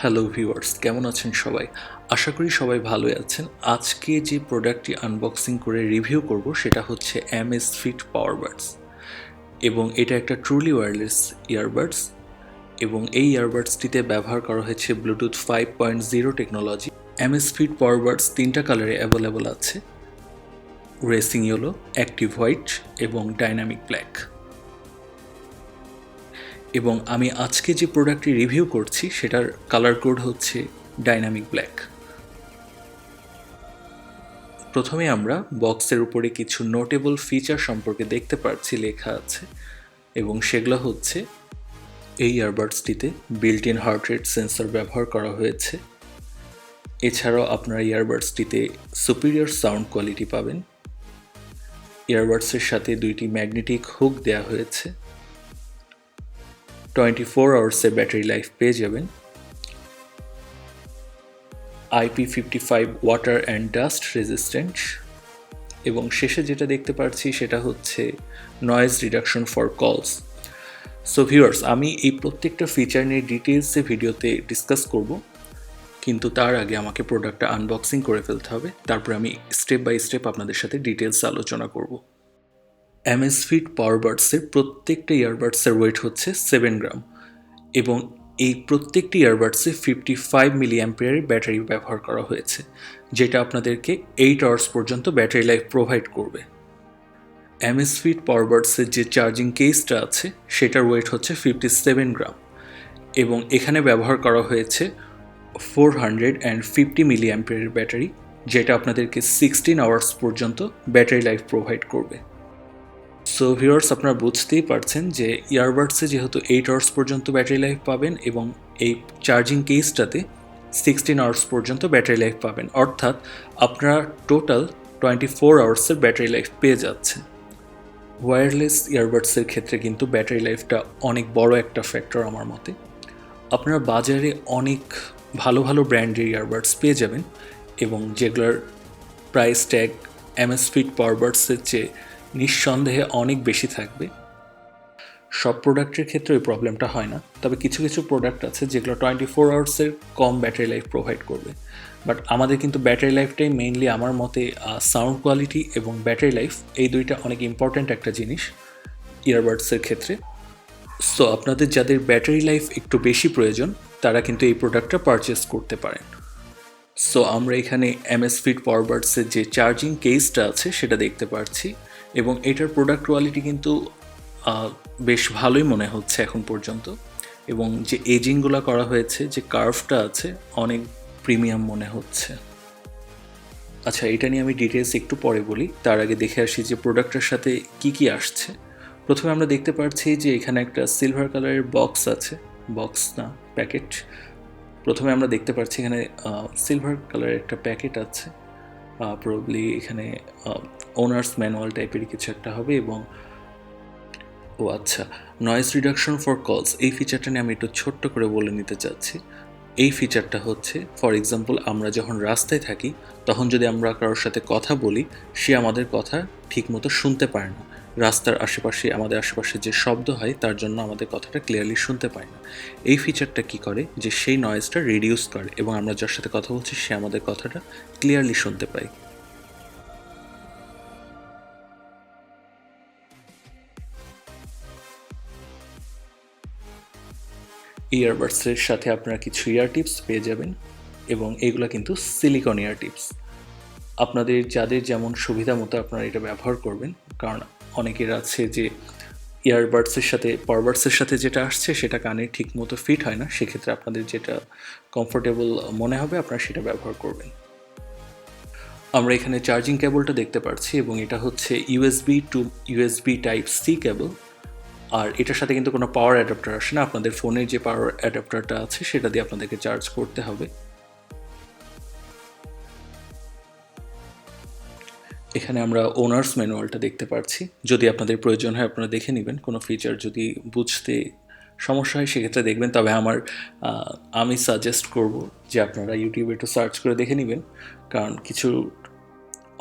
Hello viewers, কেমন আছেন সবাই? আশা করি সবাই ভালোই আছেন। আজকে যে প্রোডাক্টটি আনবক্সিং করে রিভিউ করব সেটা হচ্ছে Amazfit PowerBuds এবং এটা একটা ট্রুলি ওয়্যারলেস ইয়ারবাডস এবং এই ইয়ারবাডসটিতে ব্যবহার করা হয়েছে ব্লুটুথ 5.0 টেকনোলজি। Amazfit PowerBuds 3টা কালারে অ্যাভেলেবল আছে: রেসিং ইয়েলো, অ্যাক্টিভ হোয়াইট এবং ডাইনামিক ব্ল্যাক। এবং আমি আজকে যে প্রোডাক্টটি রিভিউ করছি সেটার কালার কোড হচ্ছে ডাইনামিক ব্ল্যাক। প্রথমে আমরা বক্সের উপরে কিছু নোটেবল ফিচার সম্পর্কে দেখতে পাচ্ছি লেখা আছে, এবং সেগুলো হচ্ছে এই ইয়ারবাডসটিতে built in heart rate sensor ব্যবহার করা হয়েছে। এছাড়াও আপনারা ইয়ারবাডসটিতে সুপিরিয়র সাউন্ড কোয়ালিটি পাবেন। ইয়ারবাডসের সাথে দুইটি ম্যাগনেটিক হুক দেওয়া হয়েছে। 24 আওয়ার্সের ব্যাটারি লাইফ পেয়ে যাবেন। IP55 water and dust resistant, এবং শেষে যেটা দেখতে পাচ্ছি সেটা হচ্ছে নয়েজ রিডাকশন ফর কলস। সো ভিউয়ার্স, আমি এই প্রত্যেকটা ফিচার নিয়ে ডিটেলসে ভিডিওতে ডিসকাস করব, কিন্তু তার আগে আমাকে প্রোডাক্টটা আনবক্সিং করে ফেলতে হবে। তারপরে আমি স্টেপ বাই স্টেপ আপনাদের সাথে ডিটেলসে আলোচনা করব। Amazfit পাওয়ারবাডসের প্রত্যেকটা ইয়ারবাডসের ওয়েট হচ্ছে 7 গ্রাম, এবং এই প্রত্যেকটি ইয়ারবাডসে 55 মিলি অ্যাম্পিয়ারের ব্যাটারি ব্যবহার করা হয়েছে, যেটা আপনাদেরকে 8 আওয়ার্স পর্যন্ত ব্যাটারি লাইফ প্রোভাইড করবে। Amazfit পাওয়ারবাডসের যে চার্জিং কেসটা আছে সেটার ওয়েট হচ্ছে 57 গ্রাম, এবং এখানে ব্যবহার করা হয়েছে 450 মিলি অ্যাম্পিয়ারের ব্যাটারি, যেটা আপনাদেরকে 16 আওয়ার্স পর্যন্ত ব্যাটারি লাইফ প্রোভাইড করবে। সো ভিউয়ার্স, আপনারা বুঝতেই পারছেন যে ইয়ারবাডসে যেহেতু 8 আওয়ার্স পর্যন্ত ব্যাটারি লাইফ পাবেন, এবং এই চার্জিং কেসটাতে 16 আওয়ার্স পর্যন্ত ব্যাটারি লাইফ পাবেন, অর্থাৎ আপনারা টোটাল 24 আওয়ার্সের ব্যাটারি লাইফ পেয়ে যাচ্ছেন। ওয়্যারলেস ইয়ারবাডসের ক্ষেত্রে কিন্তু ব্যাটারি লাইফটা অনেক বড় একটা ফ্যাক্টর আমার মতে। আপনারা বাজারে অনেক ভালো ভালো ব্র্যান্ডের ইয়ারবাডস পেয়ে যাবেন, এবং যেগুলোর প্রাইস ট্যাগ Amazfit পাওয়ারবাডসের চেয়ে নিঃসন্দেহে অনেক বেশি থাকবে। সব প্রোডাক্টের ক্ষেত্রে ওই প্রবলেমটা হয় না, তবে কিছু কিছু প্রোডাক্ট আছে যেগুলো 24 আওয়ার্সের কম ব্যাটারি লাইফ প্রোভাইড করবে। বাট আমাদের কিন্তু ব্যাটারি লাইফটাই মেইনলি আমার মতে সাউন্ড কোয়ালিটি এবং ব্যাটারি লাইফ, এই দুইটা অনেক ইম্পর্ট্যান্ট একটা জিনিস ইয়ারবাডসের ক্ষেত্রে। সো আপনাদের যাদের ব্যাটারি লাইফ একটু বেশি প্রয়োজন তারা কিন্তু এই প্রোডাক্টটা পারচেস করতে পারেন। সো আমরা এখানে Amazfit পাওয়ারবাডসের যে চার্জিং কেসটা আছে সেটা দেখতে পাচ্ছি, এবং এটার প্রোডাক্ট কোয়ালিটি কিন্তু বেশ ভালোই মনে হচ্ছে এখন পর্যন্ত, এবং যে এজিংগুলো করা হয়েছে, যে কার্ভটা আছে, অনেক প্রিমিয়াম মনে হচ্ছে। আচ্ছা, এটা নিয়ে আমি ডিটেলস একটু পরে বলি, তার আগে দেখে আসি যে প্রোডাক্টের সাথে কি কি আসছে। প্রথমে আমরা দেখতে পাচ্ছি যে এখানে একটা সিলভার কালারের বক্স আছে, বক্স না প্যাকেট। প্রথমে আমরা দেখতে পাচ্ছি এখানে সিলভার কালারের একটা প্যাকেট আছে, প্রবাবলি এখানে ওনার্স ম্যানুয়াল টাইপের কিছু একটা হবে। এবং ও আচ্ছা, নয়েজ রিডাকশন ফর কলস, এই ফিচারটা নিয়ে আমি একটু ছোট্ট করে বলে নিতে চাচ্ছি। এই ফিচারটা হচ্ছে, ফর এক্সাম্পল, আমরা যখন রাস্তায় থাকি তখন যদি আমরা কারোর সাথে কথা বলি, সে আমাদের কথা ঠিকমতো শুনতে পারে না। রাস্তার আশেপাশে, আমাদের আশেপাশে যে শব্দ হয় তার জন্য আমাদের কথাটা ক্লিয়ারলি শুনতে পায় না। এই ফিচারটা কি করে, যে সেই নয়েজটা রিডিউস করে, এবং আমরা যার সাথে কথা বলছি সে আমাদের কথাটা ক্লিয়ারলি শুনতে পায়। ইয়ারবাডসের সাথে আপনারা কিছু ইয়ার টিপস পেয়ে যাবেন, এবং এগুলো কিন্তু সিলিকন ইয়ার টিপস। আপনাদের যাদের যেমন সুবিধা মতো আপনারা এটা ব্যবহার করবেন, কারণ অনেকের আছে যে ইয়ারবাডসের সাথে পাওয়ারবাডসের সাথে যেটা আসছে সেটা কানে ঠিক মতো ফিট হয় না, সেক্ষেত্রে আপনাদের যেটা কমফোর্টেবল মনে হবে আপনারা সেটা ব্যবহার করবেন। আমরা এখানে চার্জিং কেবলটা দেখতে পাচ্ছি, এবং এটা হচ্ছে USB to USB type C cable, আর এটার সাথে কিন্তু কোনো পাওয়ার অ্যাডাপ্টার আসে না। আপনাদের ফোনের যে পাওয়ার অ্যাডাপ্টারটা আছে সেটা দিয়ে আপনাদেরকে চার্জ করতে হবে। এখানে আমরা ওনার্স ম্যানুয়ালটা দেখতে পাচ্ছি, যদি আপনাদের প্রয়োজন হয় আপনারা দেখে নেবেন। কোনো ফিচার যদি বুঝতে সমস্যা হয় সেক্ষেত্রে দেখবেন, তবে আমি সাজেস্ট করব যে আপনারা ইউটিউবে একটু সার্চ করে দেখে নেবেন, কারণ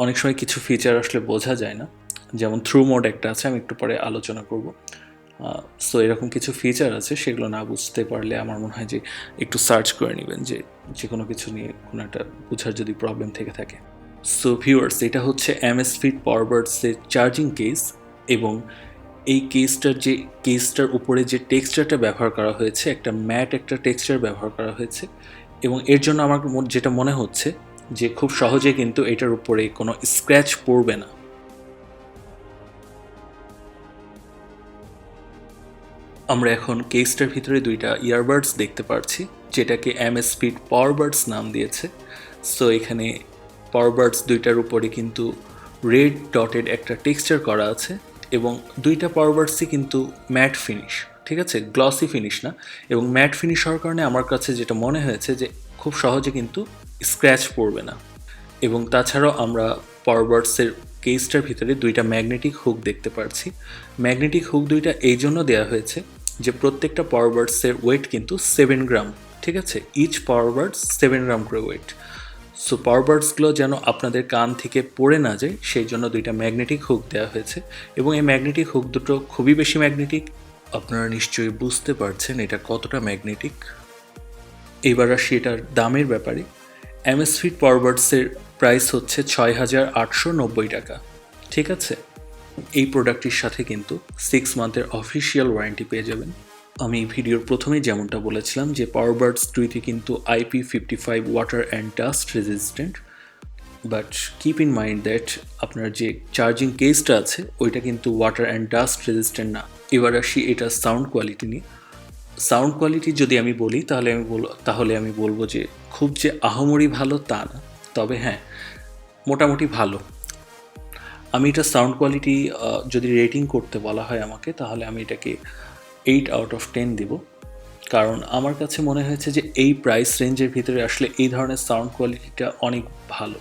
অনেক সময় কিছু ফিচার আসলে বোঝা যায় না। যেমন থ্রু মোড একটা আছে, আমি একটু পরে আলোচনা করব। সো এরকম কিছু ফিচার আছে, সেগুলো না বুঝতে পারলে আমার মনে হয় যে একটু সার্চ করে নেবেন, যে কোনো কিছু নিয়ে কোনো একটা বোঝার যদি প্রবলেম থেকে থাকে। সো ভিউয়ার্স, এটা হচ্ছে Amazfit PowerBuds-এর চার্জিং কেস, এবং এই কেসটার উপরে যে টেক্সচারটা ব্যবহার করা হয়েছে, একটা ম্যাট একটা টেক্সচার ব্যবহার করা হয়েছে, এবং এর জন্য আমার যেটা মনে হচ্ছে যে খুব সহজে কিন্তু এটার উপরে কোনো স্ক্র্যাচ পড়বে না। আমরা এখন কেসটার ভিতরে দুইটা ইয়ারবাডস দেখতে পাচ্ছি, যেটাকে Amazfit PowerBuds নাম দিয়েছে। সো এখানে পাওয়ারবাডস দুইটার উপরে কিন্তু রেড ডটেড একটা টেক্সচার করা আছে, এবং দুইটা পাওয়ারবাডসই কিন্তু ম্যাট ফিনিশ, ঠিক আছে, গ্লসি ফিনিশ না। এবং ম্যাট ফিনিশ হওয়ার কারণে আমার কাছে যেটা মনে হয়েছে যে খুব সহজে কিন্তু স্ক্র্যাচ পড়বে না। এবং তাছাড়াও আমরা পাওয়ারবাডসের কেসটার ভিতরে দুইটা ম্যাগনেটিক হুক দেখতে পাচ্ছি। ম্যাগনেটিক হুক দুইটা এই জন্য দেওয়া হয়েছে যে প্রত্যেকটা পাওয়ারবাডসের ওয়েট কিন্তু 7 গ্রাম, ঠিক আছে, ইচ পাওয়ারবাডস 7 গ্রাম করে ওয়েট। সো পাওয়ারবাডসগুলো যেন আপনাদের কান থেকে পড়ে না যায়, সেই জন্য দুইটা ম্যাগনেটিক হুক দেওয়া হয়েছে, এবং এই ম্যাগনেটিক হুক দুটো খুবই বেশি ম্যাগনেটিক। আপনারা নিশ্চয়ই বুঝতে পারছেন এটা কতটা ম্যাগনেটিক। এবার আসি এটার দামের ব্যাপারে। Amazfit PowerBuds-এর প্রাইস হচ্ছে 6,890 টাকা, ঠিক আছে। এই প্রোডাক্টটির সাথে কিন্তু 6 মান্থের অফিসিয়াল ওয়ারেন্টি পেয়ে যাবেন। আমি ভিডিওর প্রথমেই যেমনটা বলেছিলাম যে পাওয়ারবাডস দুইটি কিন্তু IP55 water and dust resistant, but keep in mind that আপনার যে চার্জিং কেসটা আছে ওইটা কিন্তু ওয়াটার অ্যান্ড ডাস্ট রেজিস্ট্যান্ট না। এবার আসি এটা সাউন্ড কোয়ালিটি নিয়ে। সাউন্ড কোয়ালিটি যদি আমি বলি তাহলে আমি বলবো যে খুব যে আহামরি ভালো তা না, তবে হ্যাঁ, মোটামুটি ভালো। আমি এটা সাউন্ড কোয়ালিটি যদি রেটিং করতে বলা হয় আমাকে, তাহলে আমি এটাকে 8 আউট অফ 10 দেব। কারণ আমার কাছে মনে হয়েছে যে এই প্রাইস রেঞ্জের ভিতরে আসলে এই ধরনের সাউন্ড কোয়ালিটিটা অনেক ভালো।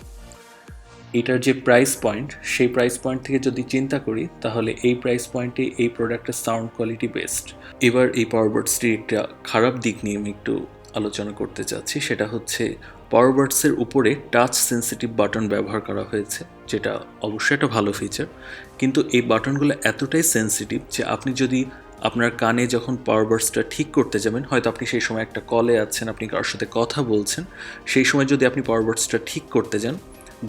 এটার যে প্রাইস পয়েন্ট, সেই প্রাইস পয়েন্ট থেকে যদি চিন্তা করি তাহলে এই প্রাইস পয়েন্টে এই প্রোডাক্টের সাউন্ড কোয়ালিটি বেস্ট। এবার এই পাওয়ারবাডসটির একটা খারাপ দিক নিয়ে আমি একটু আলোচনা করতে চাচ্ছি, সেটা হচ্ছে পাওয়ারবাডসের উপরে টাচ সেন্সিটিভ বাটন ব্যবহার করা হয়েছে, যেটা অবশ্যই একটা ভালো ফিচার, কিন্তু এই বাটনগুলো এতটাই সেন্সিটিভ যে আপনি যদি আপনার কানে যখন পাওয়ারবাডসটা ঠিক করতে যাবেন, হয়তো আপনি সেই সময় একটা কলে আছেন, আপনি কারোর সাথে কথা বলছেন, সেই সময় যদি আপনি পাওয়ারবাডসটা ঠিক করতে যান,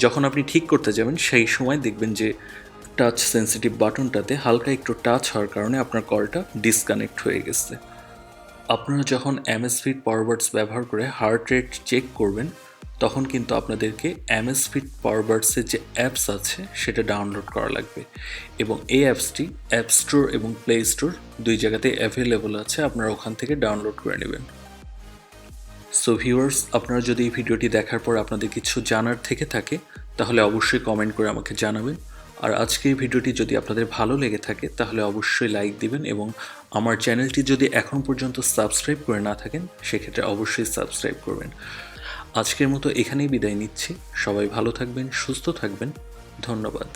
যখন আপনি ঠিক করতে যাবেন সেই সময় দেখবেন যে টাচ সেন্সিটিভ বাটনটাতে হালকা একটু টাচ হওয়ার কারণে আপনার কলটা ডিসকানেক্ট হয়ে গেছে। আপনারা যখন Amazfit PowerBuds ব্যবহার করে হার্ট রেট চেক করবেন, তখন কিন্তু আপনাদেরকে Amazfit PowerBuds-এর যে অ্যাপস আছে সেটা ডাউনলোড করা লাগবে, এবং এই অ্যাপসটি অ্যাপ স্টোর এবং প্লে স্টোর দুই জায়গাতেই অ্যাভেলেবল আছে, আপনারা ওখান থেকে ডাউনলোড করে নেবেন। সো ভিউয়ার্স, আপনারা যদি এই ভিডিওটি দেখার পর আপনাদের কিছু জানার থেকে থাকে তাহলে অবশ্যই কমেন্ট করে আমাকে জানাবেন। আর আজকের ভিডিওটি যদি আপনাদের ভালো লেগে থাকে তাহলে অবশ্যই লাইক দিবেন, এবং আমার চ্যানেলটি যদি এখন পর্যন্ত সাবস্ক্রাইব করে না থাকেন সেক্ষেত্রে অবশ্যই সাবস্ক্রাইব করবেন। আজকের মতো এখানেই বিদায় নিচ্ছি। সবাই ভালো থাকবেন, সুস্থ থাকবেন। ধন্যবাদ।